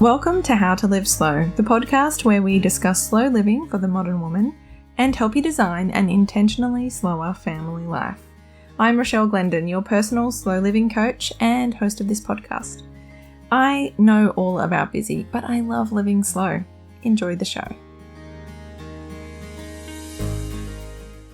Welcome to How to Live Slow, the podcast where we discuss slow living for the modern woman and help you design an intentionally slower family life. I'm Rachelle Glendon, your personal slow living coach and host of this podcast. I know all about busy, but I love living slow. Enjoy the show.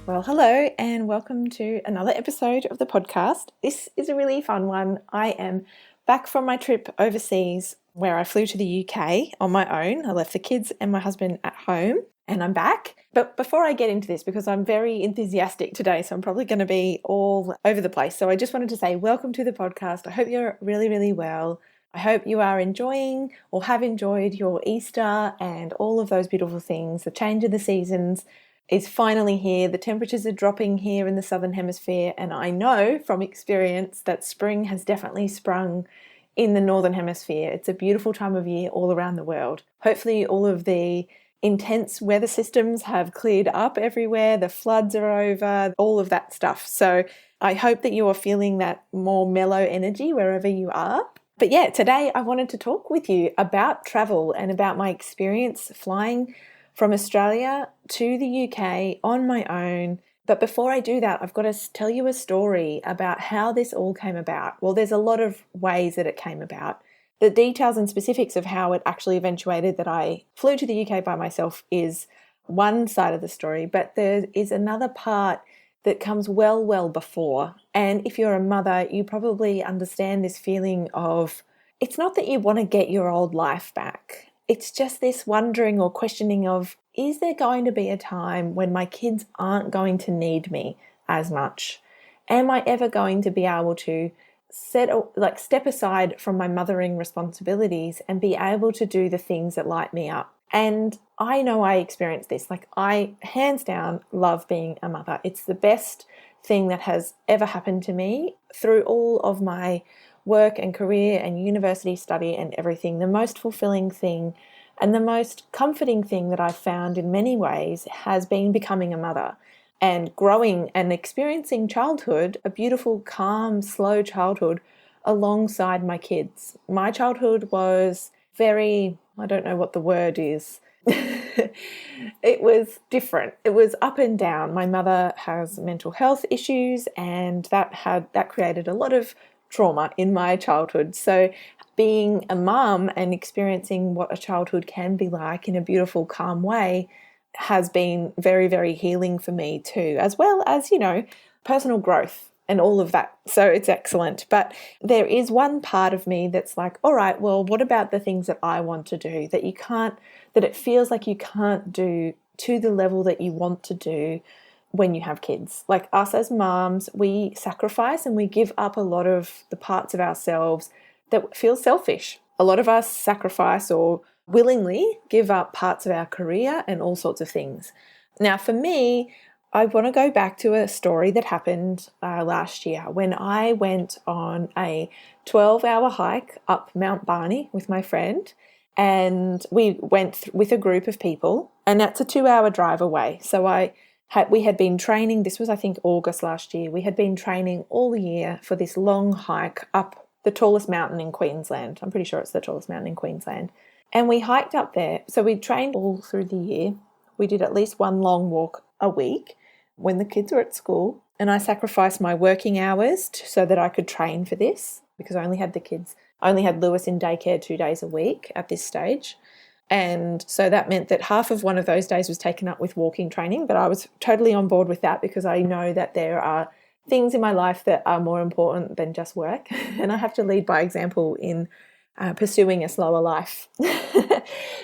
Well, hello and welcome to another episode of the podcast. This is a really fun one. I am back from my trip overseas where I flew to the UK on my own. I left the kids and my husband at home and I'm back. But before I get into this, because I'm very enthusiastic today, so I'm probably going to be all over the place. So I just wanted to say welcome to the podcast. I hope you're really, really well. I hope you are enjoying or have enjoyed your Easter and all of those beautiful things. The change of the seasons is finally here. The temperatures are dropping here in the Southern Hemisphere, and I know from experience that spring has definitely sprung in the Northern Hemisphere. It's a beautiful time of year all around the world. Hopefully all of the intense weather systems have cleared up everywhere. The floods are over, all of that stuff. So I hope that you are feeling that more mellow energy wherever you are. But yeah, today I wanted to talk with you about travel and about my experience flying from Australia to the UK on my own. But before I do that, I've got to tell you a story about how this all came about. Well, there's a lot of ways that it came about. The details and specifics of how it actually eventuated that I flew to the UK by myself is one side of the story, but there is another part that comes well before. And if you're a mother, you probably understand this feeling of, it's not that you want to get your old life back. It's just this wondering or questioning of, is there going to be a time when my kids aren't going to need me as much? Am I ever going to be able to step aside from my mothering responsibilities and be able to do the things that light me up? And I know I experienced this. I hands down love being a mother. It's the best thing that has ever happened to me through all of my work and career and university study and everything. The most fulfilling thing and the most comforting thing that I've found in many ways has been becoming a mother and growing and experiencing childhood, a beautiful, calm, slow childhood alongside my kids. My childhood was very, I don't know what the word is. It was different. It was up and down. My mother has mental health issues and that created a lot of trauma in my childhood. So being a mum and experiencing what a childhood can be like in a beautiful, calm way has been very, very healing for me too, as well as, personal growth and all of that. So it's excellent. But there is one part of me that's like, all right, well, what about the things that I want to do that it feels like you can't do to the level that you want to do when you have kids? Like us as moms, we sacrifice and we give up a lot of the parts of ourselves that feel selfish. A lot of us sacrifice or willingly give up parts of our career and all sorts of things. Now, for me, I want to go back to a story that happened last year when I went on a 12-hour hike up Mount Barney with my friend, and we went with a group of people, and that's a 2-hour drive away. So we had been training, this was I think August last year, we had been training all year for this long hike up the tallest mountain in Queensland. I'm pretty sure it's the tallest mountain in Queensland. And we hiked up there. So we trained all through the year. We did at least one long walk a week when the kids were at school. And I sacrificed my working hours so that I could train for this because I only had Lewis in daycare 2 days a week at this stage. And so that meant that half of one of those days was taken up with walking training, but I was totally on board with that because I know that there are things in my life that are more important than just work. And I have to lead by example in pursuing a slower life.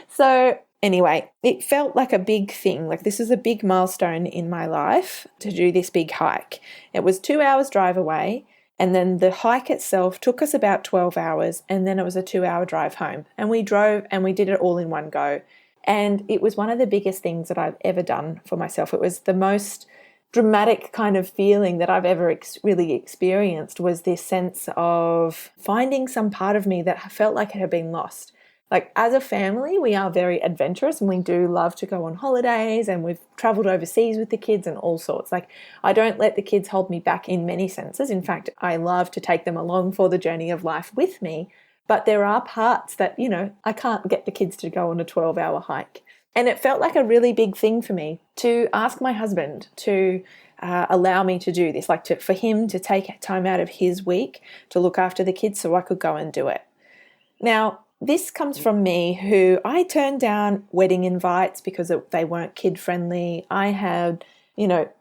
So anyway, it felt like a big thing. Like this is a big milestone in my life to do this big hike. It was 2 hours drive away. And then the hike itself took us about 12 hours. And then it was a 2-hour drive home. And we drove and we did it all in one go. And it was one of the biggest things that I've ever done for myself. It was the most dramatic kind of feeling that I've ever really experienced, was this sense of finding some part of me that felt like it had been lost. Like as a family, we are very adventurous and we do love to go on holidays and we've traveled overseas with the kids and all sorts. Like I don't let the kids hold me back in many senses. In fact, I love to take them along for the journey of life with me. But there are parts that, I can't get the kids to go on a 12-hour hike. And it felt like a really big thing for me to ask my husband to allow me to do this, for him to take time out of his week to look after the kids so I could go and do it. Now, this comes from me, who I turned down wedding invites because they weren't kid friendly. I had,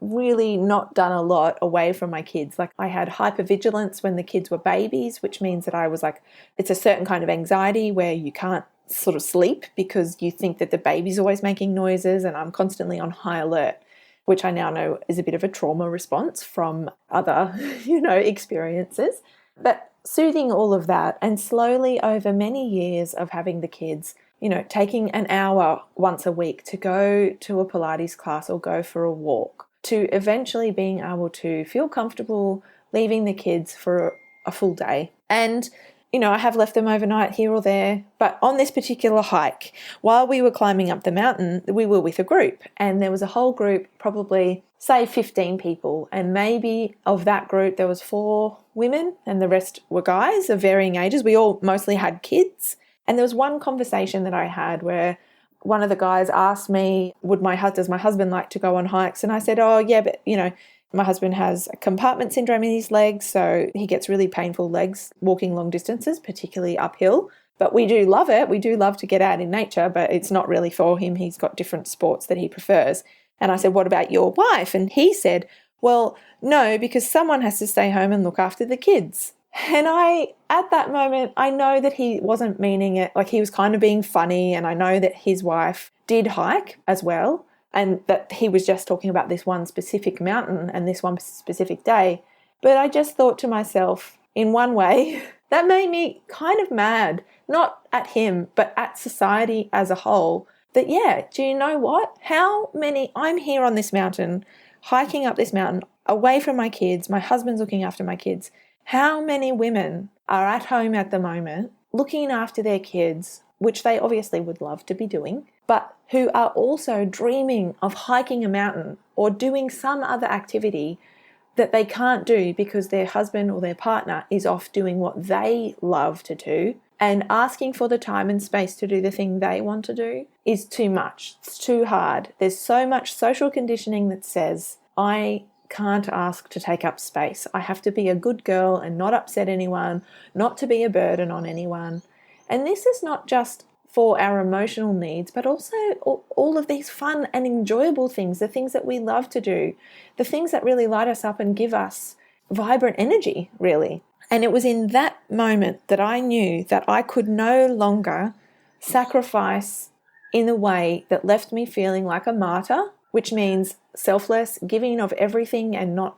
really not done a lot away from my kids. I had hypervigilance when the kids were babies, which means that I was it's a certain kind of anxiety where you can't sort of sleep because you think that the baby's always making noises, and I'm constantly on high alert, which I now know is a bit of a trauma response from other, experiences. But soothing all of that, and slowly over many years of having the kids, taking an hour once a week to go to a Pilates class or go for a walk, to eventually being able to feel comfortable leaving the kids for a full day. And I have left them overnight here or there, but on this particular hike, while we were climbing up the mountain, we were with a group, and there was a whole group, probably say 15 people, and maybe of that group there was 4 women and the rest were guys of varying ages. We all mostly had kids, and there was one conversation that I had where one of the guys asked me, does my husband like to go on hikes? And I said, oh yeah, but my husband has compartment syndrome in his legs, so he gets really painful legs walking long distances, particularly uphill. But we do love it. We do love to get out in nature, but it's not really for him. He's got different sports that he prefers. And I said, what about your wife? And he said, well, no, because someone has to stay home and look after the kids. And at that moment, I know that he wasn't meaning it. He was kind of being funny, and I know that his wife did hike as well, and that he was just talking about this one specific mountain and this one specific day. But I just thought to myself, in one way, that made me kind of mad, not at him, but at society as a whole, that, yeah, do you know what? I'm here on this mountain, hiking up this mountain, away from my kids, my husband's looking after my kids. How many women are at home at the moment looking after their kids, which they obviously would love to be doing, but who are also dreaming of hiking a mountain or doing some other activity that they can't do because their husband or their partner is off doing what they love to do, and asking for the time and space to do the thing they want to do is too much. It's too hard. There's so much social conditioning that says, I can't ask to take up space. I have to be a good girl and not upset anyone, not to be a burden on anyone. And this is not just for our emotional needs, but also all of these fun and enjoyable things, the things that we love to do, the things that really light us up and give us vibrant energy, really. And it was in that moment that I knew that I could no longer sacrifice in a way that left me feeling like a martyr, which means selfless, giving of everything and not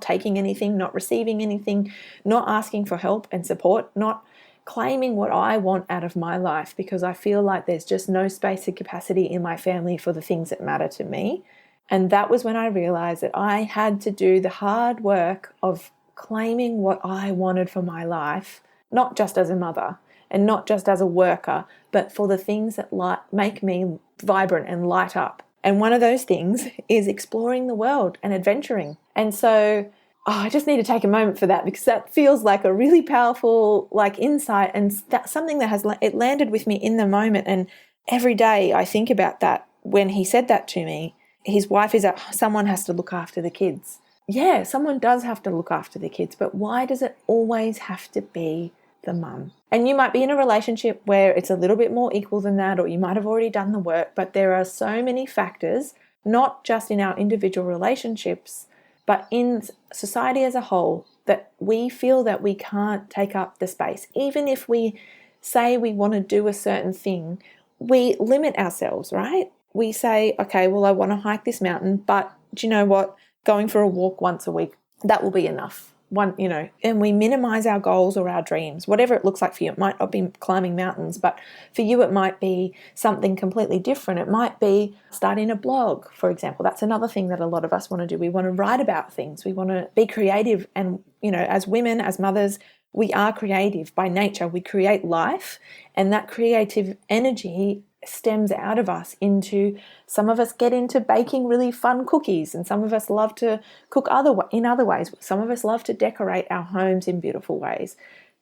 taking anything, not receiving anything, not asking for help and support, not claiming what I want out of my life because I feel like there's just no space and capacity in my family for the things that matter to me. And that was when I realized that I had to do the hard work of claiming what I wanted for my life, not just as a mother and not just as a worker, but for the things that make me vibrant and light up. And one of those things is exploring the world and adventuring. And so I just need to take a moment for that because that feels like a really powerful insight, and that's something that it landed with me in the moment. And every day I think about that when he said that to me. His wife is someone has to look after the kids. Yeah, someone does have to look after the kids, but why does it always have to be the mum? And you might be in a relationship where it's a little bit more equal than that, or you might have already done the work, but there are so many factors, not just in our individual relationships, but in society as a whole, that we feel that we can't take up the space. Even if we say we want to do a certain thing, we limit ourselves, right? We say, okay, well, I want to hike this mountain, but do you know what? Going for a walk once a week, that will be enough. And we minimize our goals or our dreams, whatever it looks like for you. It might not be climbing mountains, but for you, it might be something completely different. It might be starting a blog, for example. That's another thing that a lot of us want to do. We want to write about things. We want to be creative. And, as women, as mothers, we are creative by nature. We create life, and that creative energy stems out of us into, some of us get into baking really fun cookies, and some of us love to cook in other ways. Some of us love to decorate our homes in beautiful ways.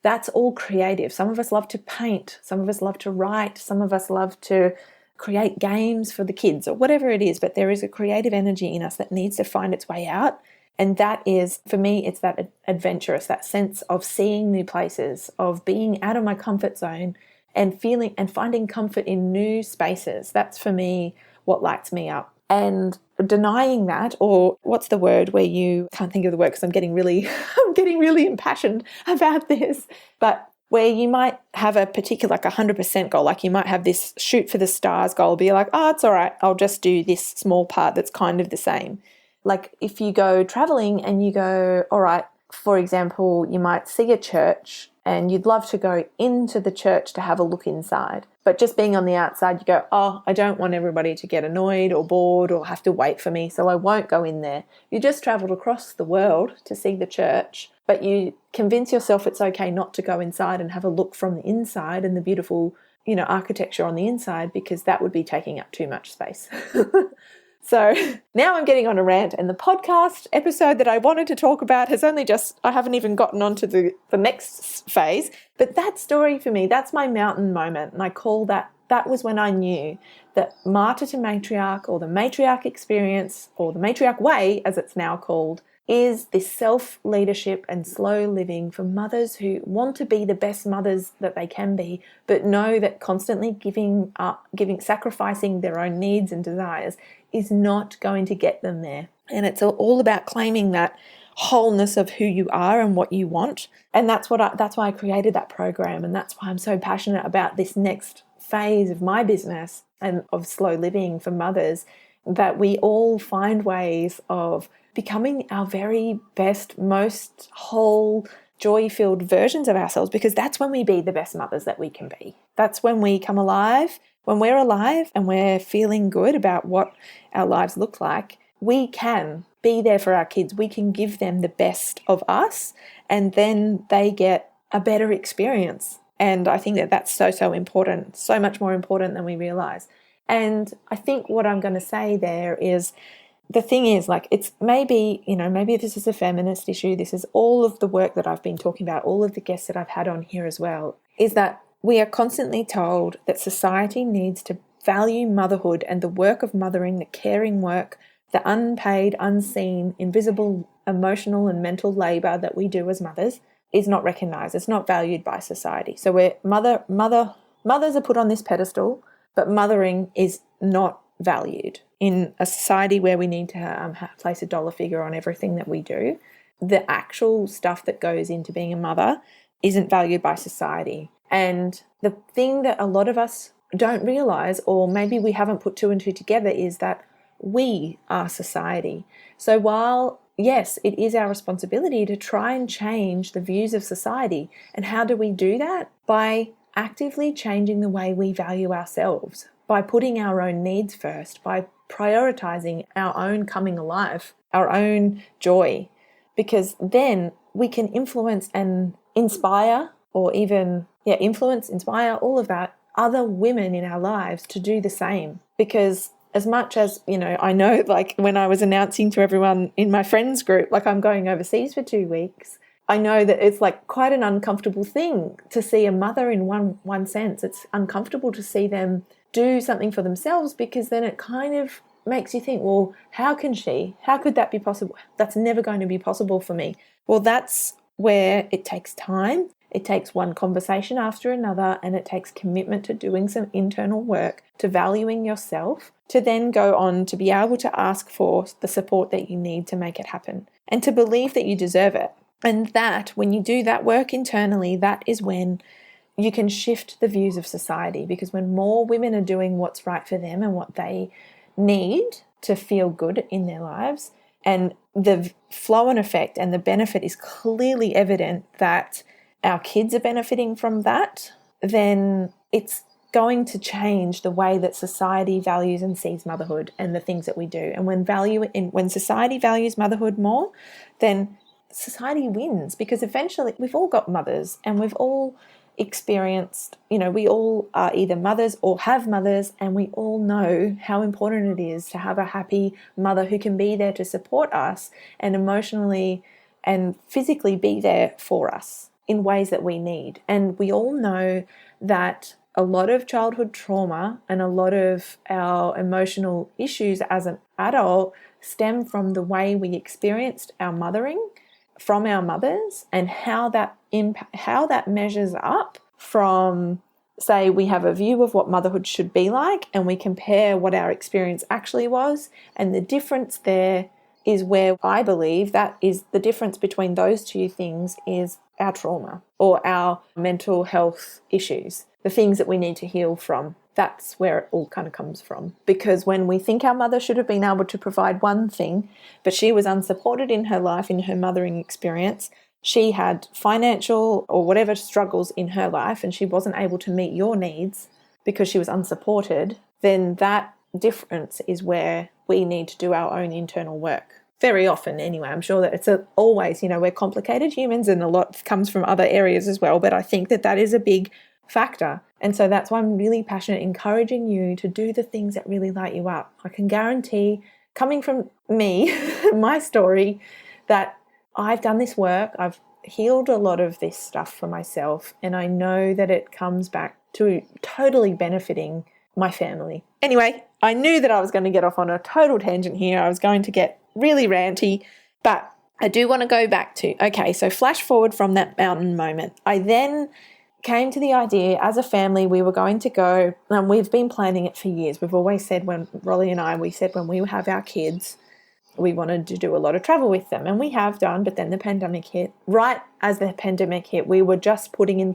that's all creative. Some of us love to paint, some of us love to write, some of us love to create games for the kids or whatever it is, but there is a creative energy in us that needs to find its way out. And that is, for me, it's that adventurous, that sense of seeing new places, of being out of my comfort zone and feeling and finding comfort in new spaces. That's for me what lights me up. And denying that, or what's the word where you can't think of the word because I'm getting really impassioned about this, but where you might have a particular, like 100% goal, like you might have this shoot for the stars goal, be like, oh, it's all right, I'll just do this small part that's kind of the same. Like if you go traveling and you go, all right, for example, you might see a church and you'd love to go into the church to have a look inside. But just being on the outside, you go, oh, I don't want everybody to get annoyed or bored or have to wait for me, so I won't go in there. You just travelled across the world to see the church, but you convince yourself it's okay not to go inside and have a look from the inside and the beautiful, architecture on the inside, because that would be taking up too much space. So now I'm getting on a rant, and the podcast episode that I wanted to talk about I haven't even gotten on to the next phase. But that story for me, that's my mountain moment. And I call that was when I knew that Martyr to Matriarch, or the Matriarch experience, or the Matriarch way, as it's now called, is this self-leadership and slow living for mothers who want to be the best mothers that they can be, but know that constantly sacrificing their own needs and desires is not going to get them there. And it's all about claiming that wholeness of who you are and what you want. And that's why I created that program. And that's why I'm so passionate about this next phase of my business and of slow living for mothers, that we all find ways of becoming our very best, most whole, joy-filled versions of ourselves, because that's when we be the best mothers that we can be. That's when we come alive. When we're alive and we're feeling good about what our lives look like, we can be there for our kids. We can give them the best of us, and then they get a better experience. And I think that that's so important, so much more important than we realize. And I think what I'm going to say there is, the thing is, like, it's maybe this is a feminist issue. This is all of the work that I've been talking about, all of the guests that I've had on here as well, is that we are constantly told that society needs to value motherhood and the work of mothering, the caring work, the unpaid, unseen, invisible, emotional and mental labour that we do as mothers is not recognised. It's not valued by society. So mothers are put on this pedestal, but mothering is not valued. In a society where we need to place a dollar figure on everything that we do, the actual stuff that goes into being a mother isn't valued by society. And the thing that a lot of us don't realise, or maybe we haven't put two and two together, is that we are society. So while, yes, it is our responsibility to try and change the views of society, and how do we do that? By actively changing the way we value ourselves, by putting our own needs first, by prioritising our own coming alive, our own joy, because then we can influence and inspire, or even inspire all of that, other women in our lives to do the same. Because as much as, I know, like when I was announcing to everyone in my friends group, like I'm going overseas for 2 weeks, I know that it's like quite an uncomfortable thing to see a mother in one sense. It's uncomfortable to see them do something for themselves, because then it kind of makes you think, well, how could that be possible? That's never going to be possible for me. Well, that's where it takes time. It takes one conversation after another, and it takes commitment to doing some internal work, to valuing yourself, to then go on to be able to ask for the support that you need to make it happen, and to believe that you deserve it. And that, when you do that work internally, that is when you can shift the views of society, because when more women are doing what's right for them and what they need to feel good in their lives, and the flow and effect and the benefit is clearly evident that our kids are benefiting from that, then it's going to change the way that society values and sees motherhood and the things that we do. And when society values motherhood more, then society wins, because eventually we've all got mothers, and we've all experienced, we all are either mothers or have mothers, and we all know how important it is to have a happy mother who can be there to support us and emotionally and physically be there for us. in ways that we need. And we all know that a lot of childhood trauma and a lot of our emotional issues as an adult stem from the way we experienced our mothering from our mothers, and how that measures up from, say, we have a view of what motherhood should be like and we compare what our experience actually was, and the difference there is where I believe that is the difference between those two things is our trauma or our mental health issues, the things that we need to heal from. That's where it all kind of comes from. Because when we think our mother should have been able to provide one thing, but she was unsupported in her life, in her mothering experience, she had financial or whatever struggles in her life and she wasn't able to meet your needs because she was unsupported, then that difference is where we need to do our own internal work. Very often anyway. I'm sure that it's always, we're complicated humans and a lot comes from other areas as well, but I think that is a big factor. And so that's why I'm really passionate encouraging you to do the things that really light you up. I can guarantee, coming from me, my story, that I've done this work, I've healed a lot of this stuff for myself, and I know that it comes back to totally benefiting my family. Anyway, I knew that I was going to get off on a total tangent here. I was going to get really ranty, but I do want to go back to, okay, so flash forward from that mountain moment. I then came to the idea as a family we were going to go, and we've been planning it for years. We've always said, when Rolly and I, we said when we have our kids, we wanted to do a lot of travel with them, and we have done, but then the pandemic hit. Right as the pandemic hit, we were just putting in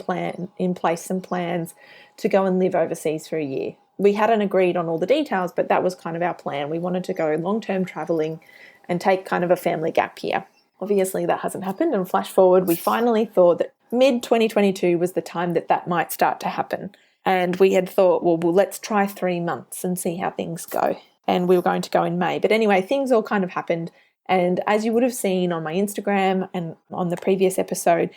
place some plans to go and live overseas for a year. We hadn't agreed on all the details, but that was kind of our plan. We wanted to go long-term traveling and take kind of a family gap year. Obviously, that hasn't happened, and flash forward, we finally thought that mid-2022 was the time that might start to happen. And we had thought, well, let's try 3 months and see how things go. And we were going to go in May. But anyway, things all kind of happened. And as you would have seen on my Instagram and on the previous episode,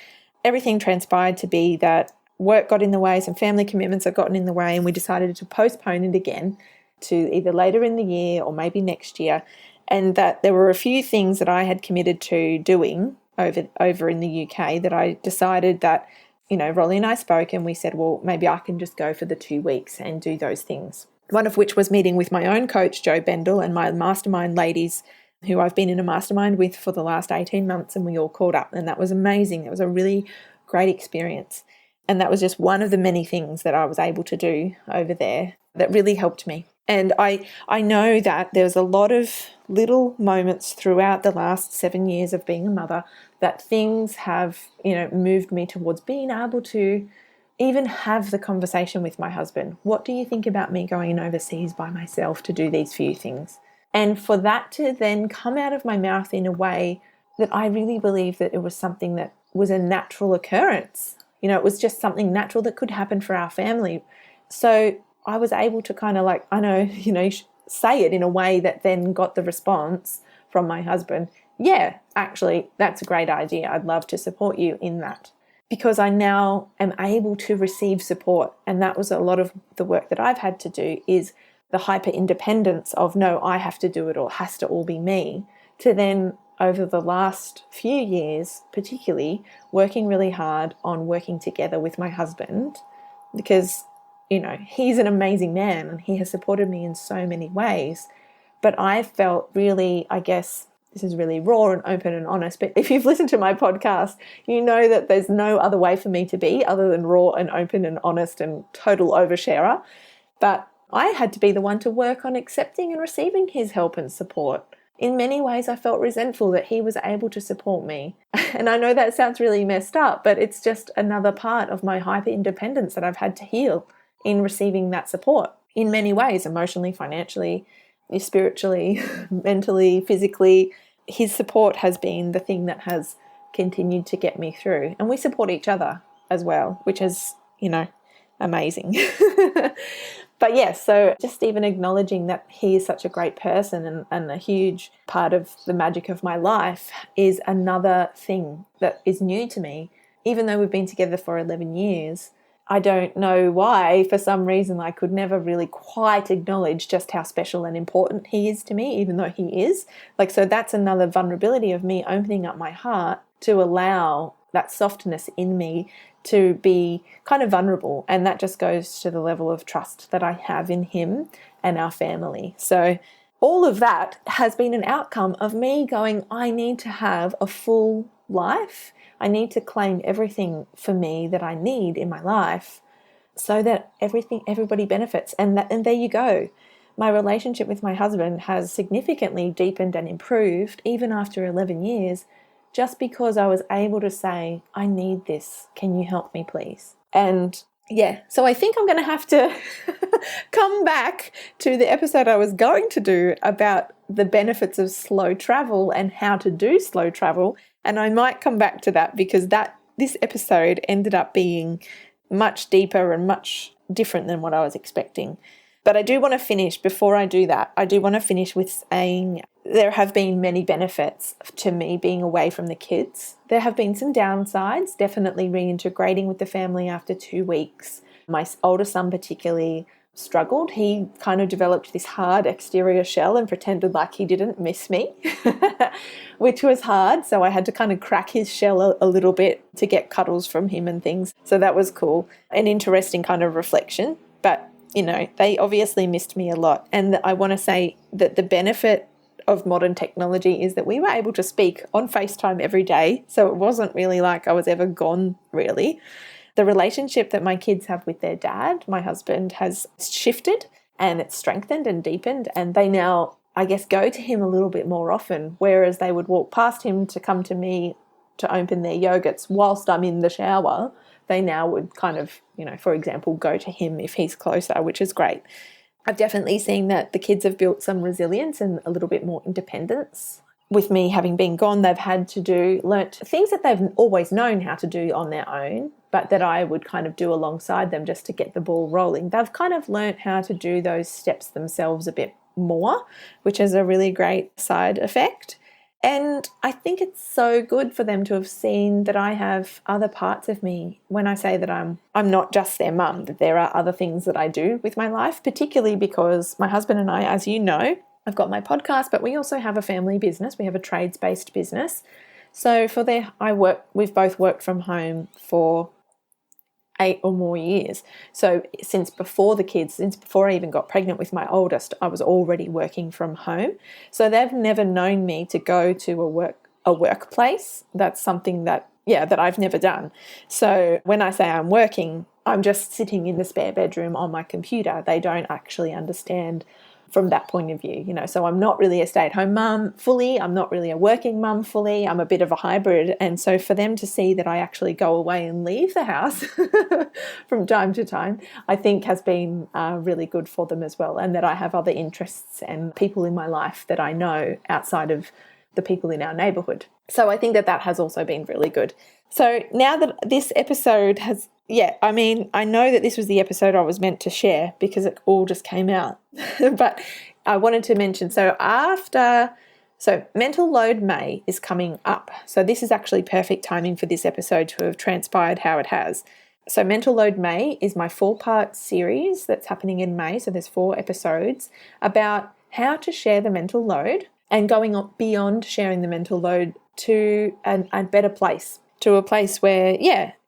everything transpired to be that work got in the way, some family commitments had gotten in the way, and we decided to postpone it again to either later in the year or maybe next year. And that there were a few things that I had committed to doing over in the UK that I decided that, Rolly and I spoke and we said, well, maybe I can just go for the 2 weeks and do those things. One of which was meeting with my own coach, Jo Bendel, and my mastermind ladies who I've been in a mastermind with for the last 18 months, and we all caught up, and that was amazing. It was a really great experience. And that was just one of the many things that I was able to do over there that really helped me. And I know that there's a lot of little moments throughout the last 7 years of being a mother that things have, moved me towards being able to even have the conversation with my husband. What do you think about me going overseas by myself to do these few things? And for that to then come out of my mouth in a way that I really believe that it was something that was a natural occurrence. It was just something natural that could happen for our family. So I was able to kind of say it in a way that then got the response from my husband. Yeah, actually, that's a great idea. I'd love to support you in that. Because I now am able to receive support. And that was a lot of the work that I've had to do, is the hyper independence of, no, I have to do it or it has to all be me, to then over the last few years, particularly working really hard on working together with my husband, because, he's an amazing man and he has supported me in so many ways. But I felt really, I guess, this is really raw and open and honest, but if you've listened to my podcast, you know that there's no other way for me to be other than raw and open and honest and total oversharer. But I had to be the one to work on accepting and receiving his help and support. In many ways, I felt resentful that he was able to support me. And I know that sounds really messed up, but it's just another part of my hyper independence that I've had to heal in receiving that support in many ways, emotionally, financially, spiritually, mentally, physically. His support has been the thing that has continued to get me through. And we support each other as well, which is, amazing. But yes, so just even acknowledging that he is such a great person and a huge part of the magic of my life is another thing that is new to me. Even though we've been together for 11 years, I don't know why, for some reason, I could never really quite acknowledge just how special and important he is to me, even though he is. So that's another vulnerability of me opening up my heart to allow that softness in me to be kind of vulnerable. And that just goes to the level of trust that I have in him and our family. So all of that has been an outcome of me going, I need to have a full life. I need to claim everything for me that I need in my life so that everybody benefits. And there you go. My relationship with my husband has significantly deepened and improved even after 11 years, just because I was able to say, I need this. Can you help me, please? And yeah, so I think I'm going to have to come back to the episode I was going to do about the benefits of slow travel and how to do slow travel. And I might come back to that because this episode ended up being much deeper and much different than what I was expecting. But I do want to finish, before I do that, I do want to finish with saying there have been many benefits to me being away from the kids. There have been some downsides, definitely reintegrating with the family after 2 weeks. My older son particularly struggled. He kind of developed this hard exterior shell and pretended like he didn't miss me, which was hard. So I had to kind of crack his shell a little bit to get cuddles from him and things. So that was cool. An interesting kind of reflection. But they obviously missed me a lot. And I want to say that the benefit of modern technology is that we were able to speak on FaceTime every day. So it wasn't really like I was ever gone, really. The relationship that my kids have with their dad, my husband, has shifted and it's strengthened and deepened. And they now, I guess, go to him a little bit more often, whereas they would walk past him to come to me to open their yogurts whilst I'm in the shower. They now would kind of, for example, go to him if he's closer, which is great. I've definitely seen that the kids have built some resilience and a little bit more independence. With me having been gone, they've had to learnt things that they've always known how to do on their own, but that I would kind of do alongside them just to get the ball rolling. They've kind of learnt how to do those steps themselves a bit more, which is a really great side effect. And I think it's so good for them to have seen that I have other parts of me. When I say that I'm not just their mum, that there are other things that I do with my life, particularly because my husband and I, as you know, I've got my podcast, but we also have a family business. We have a trades-based business. So we've both worked from home for 8 or more years. So since before I even got pregnant with my oldest, I was already working from home. So they've never known me to go to a workplace. That's something that I've never done. So when I say I'm working, I'm just sitting in the spare bedroom on my computer. They don't actually understand from that point of view, so I'm not really a stay-at-home mum fully. I'm not really a working mum fully. I'm a bit of a hybrid. And so for them to see that I actually go away and leave the house from time to time, I think has been really good for them as well. And that I have other interests and people in my life that I know outside of the people in our neighbourhood. So I think that has also been really good. So now that this episode I know that this was the episode I was meant to share because it all just came out. But I wanted to mention, so Mental Load May is coming up. So this is actually perfect timing for this episode to have transpired how it has. So Mental Load May is my 4-part series that's happening in May. So there's 4 episodes about how to share the mental load and going on beyond sharing the mental load to a better place, to a place where,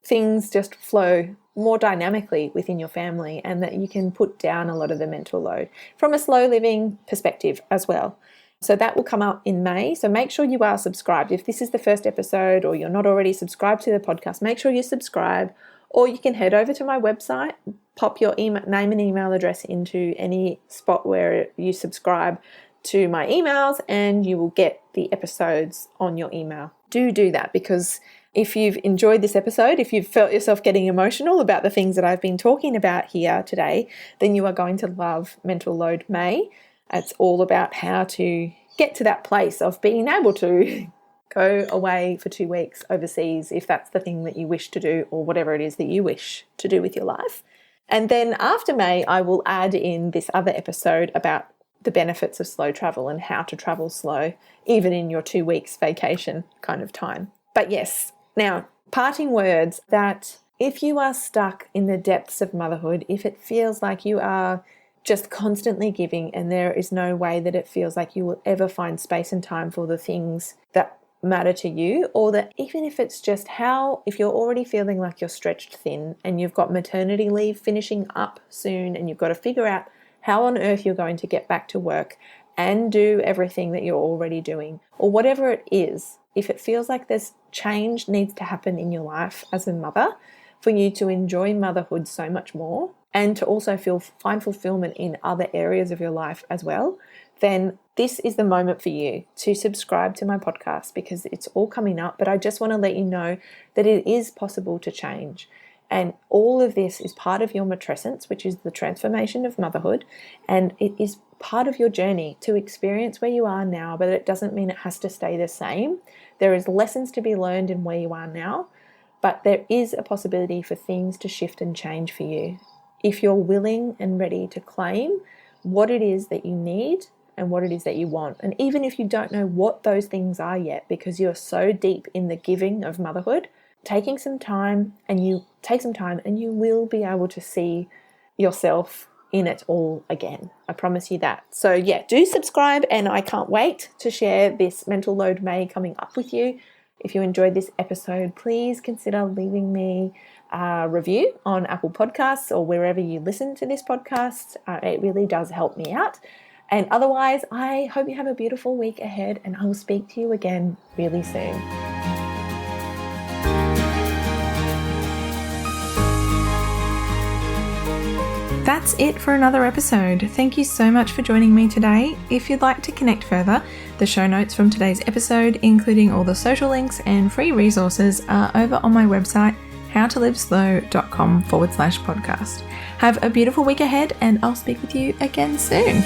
things just flow more dynamically within your family and that you can put down a lot of the mental load from a slow living perspective as well. So that will come up in May. So make sure you are subscribed. If this is the first episode or you're not already subscribed to the podcast, make sure you subscribe, or you can head over to my website, pop your name and email address into any spot where you subscribe to my emails and you will get the episodes on your email. Do that, because if you've enjoyed this episode, if you've felt yourself getting emotional about the things that I've been talking about here today, then you are going to love Mental Load May. It's all about how to get to that place of being able to go away for 2 weeks overseas if that's the thing that you wish to do, or whatever it is that you wish to do with your life. And then after May, I will add in this other episode about the benefits of slow travel and how to travel slow, even in your 2 weeks vacation kind of time. But yes, now, parting words that if you are stuck in the depths of motherhood, if it feels like you are just constantly giving and there is no way that it feels like you will ever find space and time for the things that matter to you, or that even if it's just if you're already feeling like you're stretched thin and you've got maternity leave finishing up soon and you've got to figure out how on earth you're going to get back to work and do everything that you're already doing, or whatever it is, if it feels like there's change needs to happen in your life as a mother for you to enjoy motherhood so much more and to also find fulfillment in other areas of your life as well, then this is the moment for you to subscribe to my podcast, because it's all coming up. But I just want to let you know that it is possible to change. And all of this is part of your matrescence, which is the transformation of motherhood. And it is part of your journey to experience where you are now, but it doesn't mean it has to stay the same. There is lessons to be learned in where you are now, but there is a possibility for things to shift and change for you if you're willing and ready to claim what it is that you need and what it is that you want. And even if you don't know what those things are yet, because you're so deep in the giving of motherhood, take some time and you will be able to see yourself in it all again. I promise you that. So yeah, do subscribe, and I can't wait to share this Mental Load May coming up with you. If you enjoyed this episode, please consider leaving me a review on Apple Podcasts or wherever you listen to this podcast. It really does help me out. And otherwise, I hope you have a beautiful week ahead, and I will speak to you again really soon. That's it for another episode. Thank you so much for joining me today. If you'd like to connect further, the show notes from today's episode, including all the social links and free resources, are over on my website, howtoliveslow.com/podcast. Have a beautiful week ahead, and I'll speak with you again soon.